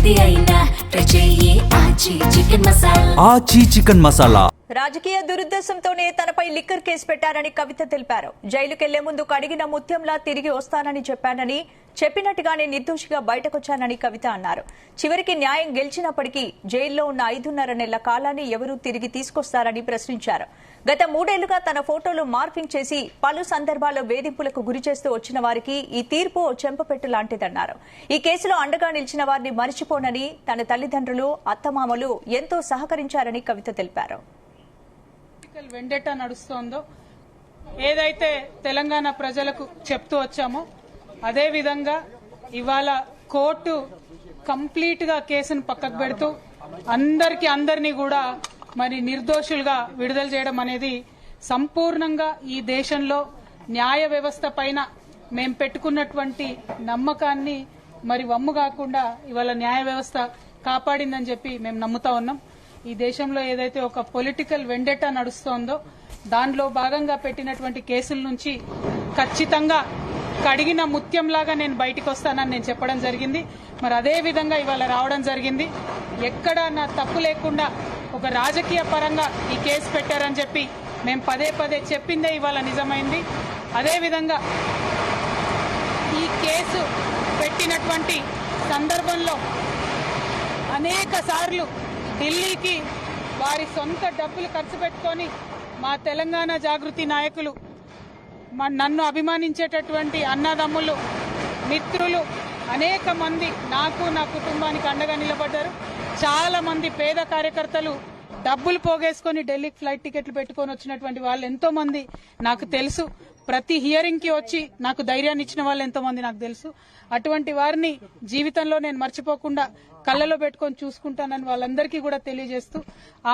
ఏది అయినా ట్రై చెయ్యి ఆచి చికెన్ మసాలా. రాజకీయ దురుద్దేశంతోనే తనపై లిక్కర్ కేసు పెట్టారని కవిత తెలిపారు. జైలుకెళ్లే ముందు కడిగిన ముత్యంలా తిరిగి వస్తానని చెప్పానని, చెప్పినట్టుగానే నిర్దోషిగా బయటకొచ్చానని కవిత అన్నారు. చివరికి న్యాయం గెలిచినప్పటికీ జైల్లో ఉన్న 5.5 నెలల కాలాన్ని ఎవరూ తిరిగి తీసుకొస్తారని ప్రశ్నించారు. గత 3 ఏళ్లుగా తన ఫోటోలు మార్ఫింగ్ చేసి పలు సందర్భాల్లో వేధింపులకు గురిచేస్తూ వచ్చిన వారికి ఈ తీర్పు చెంపపెట్టు లాంటిదన్నారు. ఈ కేసులో అండగా నిలిచిన వారిని మరిచిపోనని, తన తల్లిదండ్రులు, అత్తమామలు ఎంతో సహకరించారని కవిత తెలిపారు. వెండెటా నడుస్తోందో, ఏదైతే తెలంగాణ ప్రజలకు చెప్తూ వచ్చామో అదే విధంగా ఇవాళ కోర్టు కంప్లీట్ గా కేసును పక్కకు పెడుతూ అందరినీ కూడా మరి నిర్దోషులుగా విడుదల చేయడం అనేది సంపూర్ణంగా ఈ దేశంలో న్యాయ వ్యవస్థ పైన మేం పెట్టుకున్నటువంటి నమ్మకాన్ని మరి వమ్ము కాకుండా ఇవాళ న్యాయ వ్యవస్థ కాపాడిందని చెప్పి మేము నమ్ముతా ఉన్నాం. ఈ దేశంలో ఏదైతే ఒక పొలిటికల్ వెండెటా నడుస్తోందో దానిలో భాగంగా పెట్టినటువంటి కేసుల నుంచి ఖచ్చితంగా కడిగిన ముత్యంలాగా నేను బయటికి వస్తానని నేను చెప్పడం జరిగింది. మరి అదే విధంగా ఇవాళ రావడం జరిగింది. ఎక్కడా నా తప్పు లేకుండా ఒక రాజకీయ పరంగా ఈ కేసు పెట్టారని చెప్పి మేము పదే చెప్పిందే ఇవాళ నిజమైంది. అదేవిధంగా ఈ కేసు పెట్టినటువంటి సందర్భంలో అనేక సార్లు ఢిల్లీకి వారి సొంత డబ్బులు ఖర్చు పెట్టుకొని మా తెలంగాణ జాగృతి నాయకులు, నన్ను అభిమానించేటటువంటి అన్నదమ్ములు, మిత్రులు అనేక మంది నాకు, నా కుటుంబానికి అండగా నిలబడ్డారు. చాలా మంది పేద కార్యకర్తలు డబ్బులు పోగేసుకుని ఢిల్లీకి ఫ్లైట్ టికెట్లు పెట్టుకొని వచ్చినటువంటి వాళ్ళు ఎంతో మంది నాకు తెలుసు. ప్రతి హియరింగ్ కి వచ్చి నాకు ధైర్యాన్ని ఇచ్చిన వాళ్ళు ఎంతో మంది నాకు తెలుసు. అటువంటి వారిని జీవితంలో నేను మర్చిపోకుండా కళ్ళలో పెట్టుకొని చూసుకుంటానని వాళ్ళందరికీ కూడా తెలియజేస్తూ,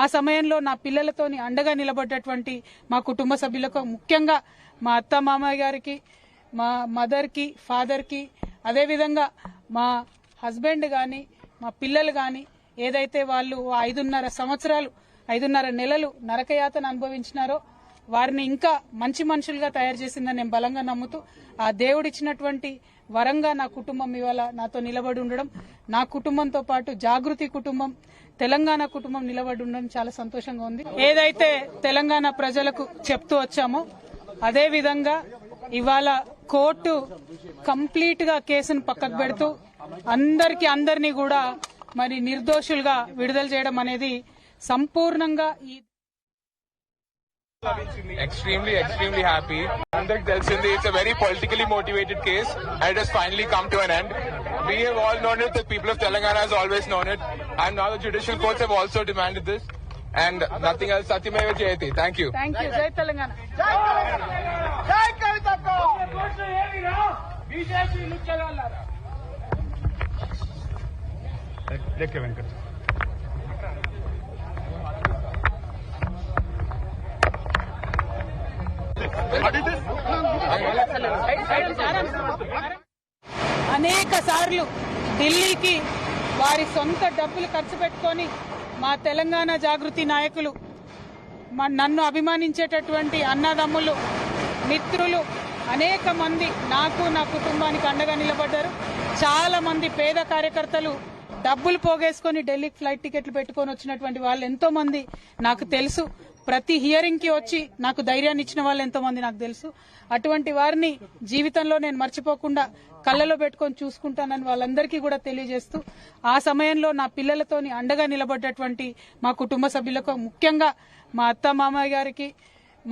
ఆ సమయంలో నా పిల్లలతోని అండగా నిలబడ్డటువంటి మా కుటుంబ సభ్యులకు, ముఖ్యంగా మా అత్త మామయ్య గారికి, మా మదర్ కి, ఫాదర్ కి, అదేవిధంగా మా హస్బెండ్ గాని, మా పిల్లలు గాని, ఏదైతే వాళ్ళు 5.5 నెలలు నరకయాతన అనుభవించినారో వారిని ఇంకా మంచి మనుషులుగా తయారు చేసిందని నేను బలంగా నమ్ముతూ, ఆ దేవుడిచ్చినటువంటి వరంగా నా కుటుంబం ఇవాళ నాతో నిలబడి ఉండడం, నా కుటుంబంతో పాటు జాగృతి కుటుంబం, తెలంగాణ కుటుంబం నిలబడి ఉండడం చాలా సంతోషంగా ఉంది. ఏదైతే తెలంగాణ ప్రజలకు చెప్తూ వచ్చామో అదే విధంగా ఇవాళ కోర్టు కంప్లీట్ గా కేసును పక్కకు పెడుతూ అందరినీ కూడా మరి నిర్దోషులుగా విడుదల చేయడం అనేది సంపూర్ణంగా ఈ Extremely happy. Andak Dalsindi, it's a very politically motivated case and it has finally come to an end. We have all known it, the people of Telangana has always known it, and now the judicial courts have also demanded this, and nothing else. Satyameva Jayati. Thank you. Thank you. Jai Telangana. Jai Kavitako. BJP luchagallara. Dekke Venkat. అనేక సార్లు ఢిల్లీకి వారి సొంత డబ్బులు ఖర్చు పెట్టుకొని మా తెలంగాణ జాగృతి నాయకులు, నన్ను అభిమానించేటటువంటి అన్నదమ్ములు, మిత్రులు అనేక మంది నాకు, నా కుటుంబానికి అండగా నిలబడ్డారు. చాలా మంది పేద కార్యకర్తలు డబ్బులు పోగేసుకుని ఢిల్లీకి ఫ్లైట్ టికెట్లు పెట్టుకొని వచ్చినటువంటి వాళ్ళు ఎంతో మంది నాకు తెలుసు. ప్రతి హియరింగ్ కి వచ్చి నాకు ధైర్యాన్ని ఇచ్చిన వాళ్ళు ఎంతో మంది నాకు తెలుసు. అటువంటి వారిని జీవితంలో నేను మర్చిపోకుండా కళ్ళలో పెట్టుకొని చూసుకుంటానని వాళ్ళందరికీ కూడా తెలియజేస్తూ, ఆ సమయంలో నా పిల్లలతోని అండగా నిలబడ్డటువంటి మా కుటుంబ సభ్యులకు, ముఖ్యంగా మా అత్త మామయ్య గారికి,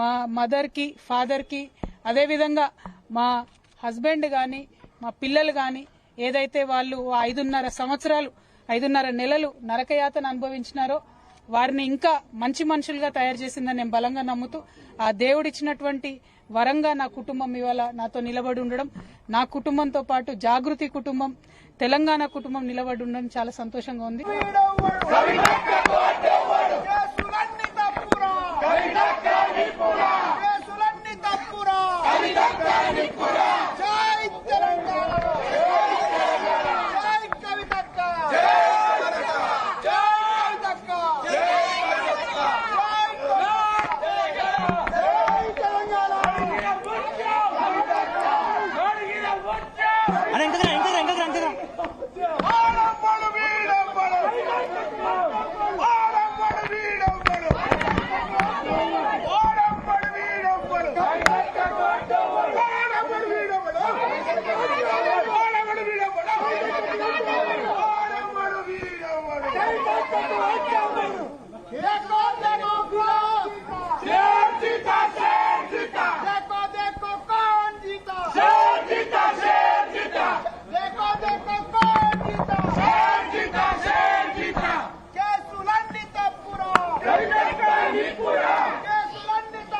మా మదర్ కి, ఫాదర్ కి, అదేవిధంగా మా హస్బెండ్ గాని, మా పిల్లలు గాని, ఏదైతే వాళ్ళు 5.5 నెలలు నరకయాతన అనుభవించినారో వారిని ఇంకా మంచి మనుషులుగా తయారు చేసిందని నేను బలంగా నమ్ముతూ, ఆ దేవుడిచ్చినటువంటి వరంగా నా కుటుంబం ఇవాళ నాతో నిలబడి ఉండడం, నా కుటుంబంతో పాటు జాగృతి కుటుంబం, తెలంగాణ కుటుంబం నిలబడి ఉండడం చాలా సంతోషంగా ఉంది.